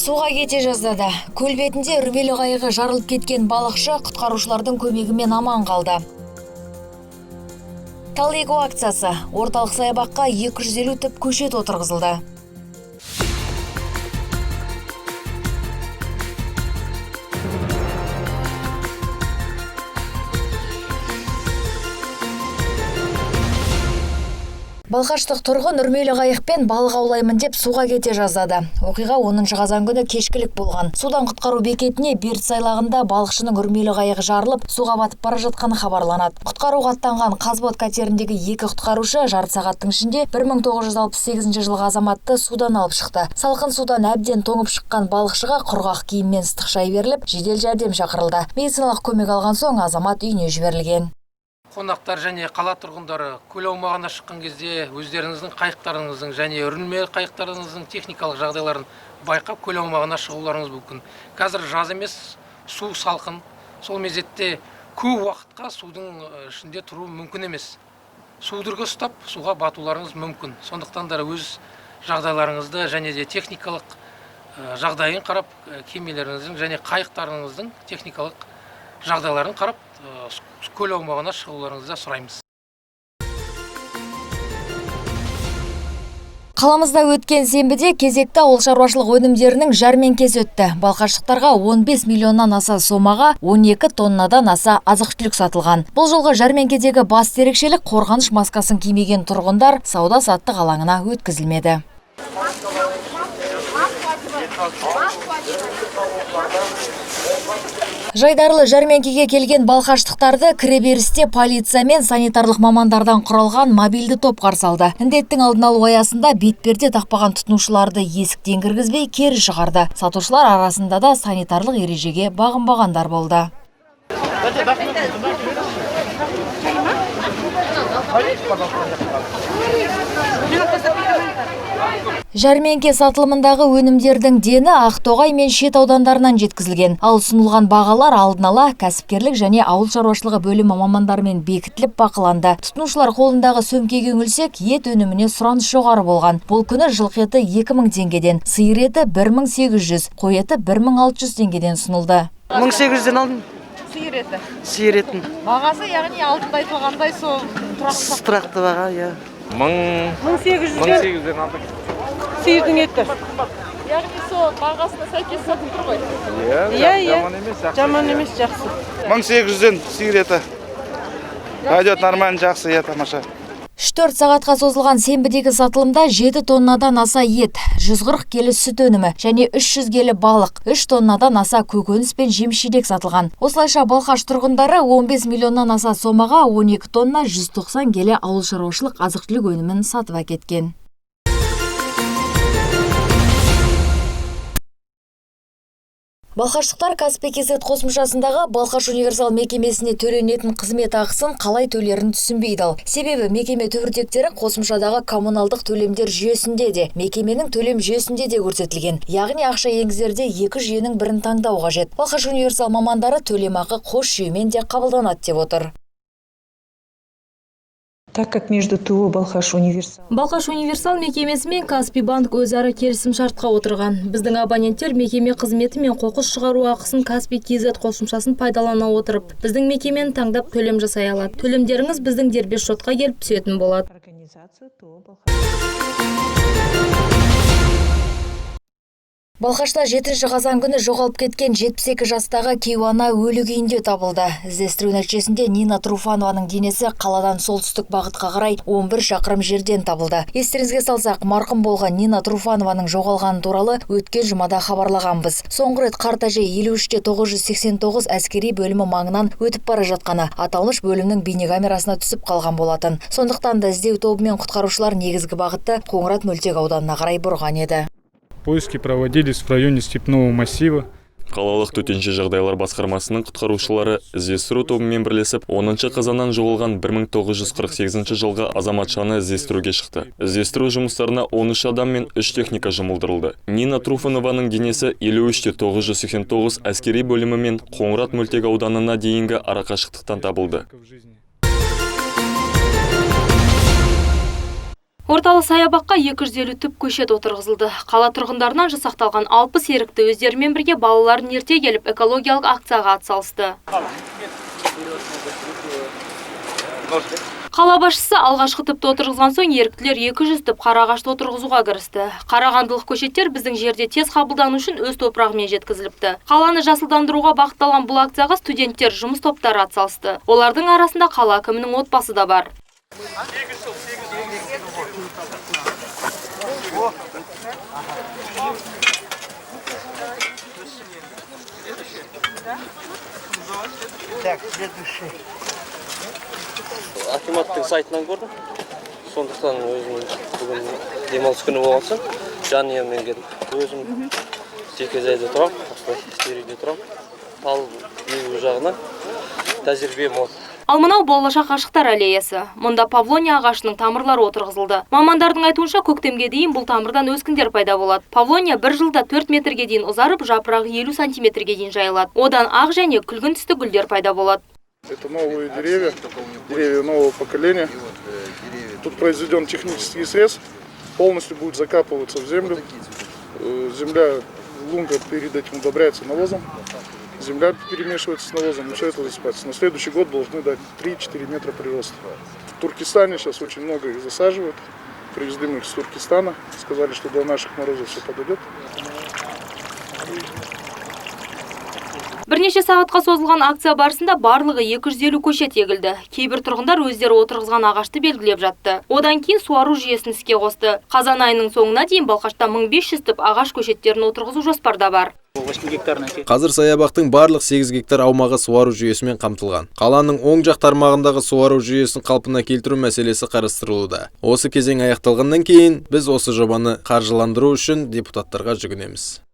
Суға кете жаздады. Көл бетінде үрмелі қайығы жарылып кеткен балықшы құтқарушылардың көмегімен аман қалды. Тал егу акциясы. Орталық саябаққа 250 түп көшет отырғызылды. Балқаштық тұрғын үрмелі қайықпен балық аулаймын деп суға кете жаздады. Оқиға 10 қазан күні кешкілік болған. Судан құтқару бекетіне Бертіс айлағында балықшының үрмелі қайығы жарылып, суға батып бара жатқаны хабарланады. Құтқаруға аттанған қазбот катеріндегі 2 құтқарушы жарты сағаттың ішінде 1968 жылғы азаматты судан алып шықты. Салқын судан әбден тоңып шыққан балықшыға құрғақ киім мен ыстық шай беріліп, жедел жәрдем шақырылды. Медициналық көмек алған соң азамат үйіне жіберілген. Қонақтар және қала тұрғындары көл аумағына шыққан кезде өздеріңіздің қайықтарыңыздың және үрілмелі қайықтарыңыздың техникалық жағдайларын байқап көл аумағына шығуларыңыз мүмкін. Қазір жаз емес, су салқын. Сол мезетте көп уақытқа судың ішінде тұру мүмкін емес. Судырғы ұстап, суға батуларыңыз мүмкін. Сондықтан да өз жағдайларыңызды және де техникалық жағдайын қарап, кемелеріңіздің және қайықтарыңыздың техникалық жағдайларын қарап, көл аумағына шығуларыңызды сұраймыз. Қаламызда өткен сенбіде кезекті ауыл шаруашылық өнімдерінің жәрмеңкесі өтті. Балқаштықтарға 15 миллионнан аса сомаға 12 тоннадан аса азық-түлік сатылған. Бұл жолғы жәрмеңкедегі басты ерекшелік қорғаныш маскасын кимеген тұрғындар сауда-саттық алаңына өткізілмеді. Жайдарлы жәрмеңкеге келген балқаштықтарды кіреберісте полиция мен санитарлық мамандардан құралған мобильді топ қарсы алды. Індеттің алдын алу аясында бетперде тақпаған тұтынушыларды есіктен кіргізбей кері шығарды. Сатушылар арасында да санитарлық ережеге бағынбағандар болды. Жәрмеңке сатылымындағы өнімдердің дені Ақтоғай мен Шет аудандарынан жеткізілген. Ал ұсынылған бағалар алдын ала кәсіпкерлік және ауыл шаруашылығы бөлімі мамандарымен бекітіліп бақыланды. Тұтынушылар қолындағы сөмкеге үңілсек, ет өніміне сұраныс жоғары болған. Бұл күні жылқы еті 2000 теңгеден, сиыр еті 1800, қой еті 1600 теңгеден ұсынылды. 1800-ден алдым. Сиыр етін. Бағасы, яғни алдында айтылғандай сол тұрақты баға, иә. 1800-ден алдық. Сиырдың еті. Яғни сол бағасына сәйкес сатып тұр ғой. Иә, жаман емес, жақсы. 1800-ден сиыр еті. Пойдет нормально, жақсы, иә, тамаша. 4 сағатқа созылған сенбідегі сатылымда 7 тоннадан аса ет, 140 келі сүт өнімі және 300 келі балық, 3 тоннадан аса көкөніс пен жеміс-жидек сатылған. Осылайша Балқаш тұрғындары 15 миллионнан аса сомаға 12 тонна 190 келі ауыл шаруашылық азық-түлік өнімін сатып әкеткен. Балқаштықтар Каспий Кезет қосымшасындағы Балқаш универсал мекемесіне төленетін қызмет ақысын қалай төлерін түсінбейді. Себебі мекеме түбіртектері қосымшадағы коммуналдық төлемдер жүйесінде де, мекеменің төлем жүйесінде де көрсетілген. Яғни ақша енгізерде екі жүйенің бірін таңдау қажет. Балқаш универсал мамандары төлемақы қос жүйемен де қабылданады деп отыр. Так как между ТО Балқаш универсал мекемесі мен Каспий банк өзара келісім шартқа отырған. Біздің абоненттер мекеме қызметі мен қоқыс шығару ақысын Каспий Кезет қосымшасын пайдалана отырып, біздің мекемені таңдап төлем жасай алады. Төлемдеріңіз біздің дербес шотқа келіп түсетін болады. Балқашта 7 қазан күні жоғалып кеткен 72 жастағы кейуана өлі күйінде табылды. Іздестіру нәтижесінде Нина Труфанованың денесі қаладан солтүстік бағытқа қарай 11 шақырым жерден табылды. Естеріңізге салсақ, марқұм болған Нина Труфанованың жоғалғаны туралы өткен жұмада хабарлағанбыз. Соңғы рет қарт әже 53-989 әскери бөлімі маңынан өтіп бара жатқаны аталмыш бөлімнің бейнекамерасына түсіп қалған болатын. Сондықтан да іздеу тобы мен құтқарушылар негізгі бағытты Қоңырат мөлтек ауданына қарай бұрған еді. Поиски проводились в районе Степного массива. Қалалық төтенше жағдайлар басқармасының құтқарушылары іздестіру тобымен бірлесіп 10 қазаннан жоғалған 1948 жылғы азаматшаны іздестіруге шықты. Іздестіру жұмыстарына 13 адам мен 3 техника жұмылдырылды. Нина Труфанованың денесі 53-989 әскери бөлімі мен Қоңырат мөлтек ауданына дейінгі арақашықтықтан табылды. Орталық саябаққа 250 түп көшет отырғызылды. Қала тұрғындарынан жасақталған 60 ерікті өздерімен бірге балаларын ерте келіп экологиялық акцияға атсалысты. Қала басшысы алғашқы түпті отырғызған соң еріктілер 200 түп қара ағашты отырғызуға кірісті. Қарағандылық көшеттер біздің жерде тез қабылдану үшін өз топырағымен жеткізіліпті. Қаланы жасылдандыруға бағытталған бұл акцияға студенттер, жұмыс топтары атсалысты. Олардың арасында қала әкімінің отбасы да бар. Акиматтың сайтынан көрдім. Сондықтан өзім бүгін демалыс күні болғасын, жанұяммен келдім. Өзім жеке жайда тұрам, стерийде тұрам. Ал егу жағынан тәжірибе мол. Ал мынау болашақ ғашықтар аллеясы. Мұнда павлония ағашының тамырлары отырғызылды. Мамандардың айтуынша көктемге дейін бұл тамырдан өскіндер пайда болады. Павлония бір жылда 4 метрге дейін ұзарып, жапырағы 50 сантиметрге дейін жайылады. Одан ақ және күлгін түсті гүлдер пайда болады. Это новые деревья нового поколения. Тут произведен технический срез, полностью будет закапываться в землю. Земля, лунка перед этим удобряется навозом. Земля перемешивается с навозом, и все это засыпается. На следующий год должны дать 3-4 метра прироста. В Туркестане сейчас очень много их засаживают. Привезли мы их с Туркестана. Сказали, что до наших морозов все подойдет. Бірнеше сағатқа созылған акция барысында барлығы 250 көшет егілді. Кейбір тұрғындар өздері отырғызған ағашты белгілеп жатты. Одан кейін суару жүйесін іске қосты. Қазан айының соңына дейін Балқашта 1500 түп ағаш көшеттерін отырғызу жоспарда бар. Қазір саябақтың барлық 8 гектар аумағы суару жүйесімен қамтылған. Қаланың оң жақ тармағындағы суару жүйесін қалпына келтіру мәселесі қарастырылуда. Осы кезең аяқталғаннан кейін біз осы жобаны қаржыландыру үшін депутаттарға жүгінеміз.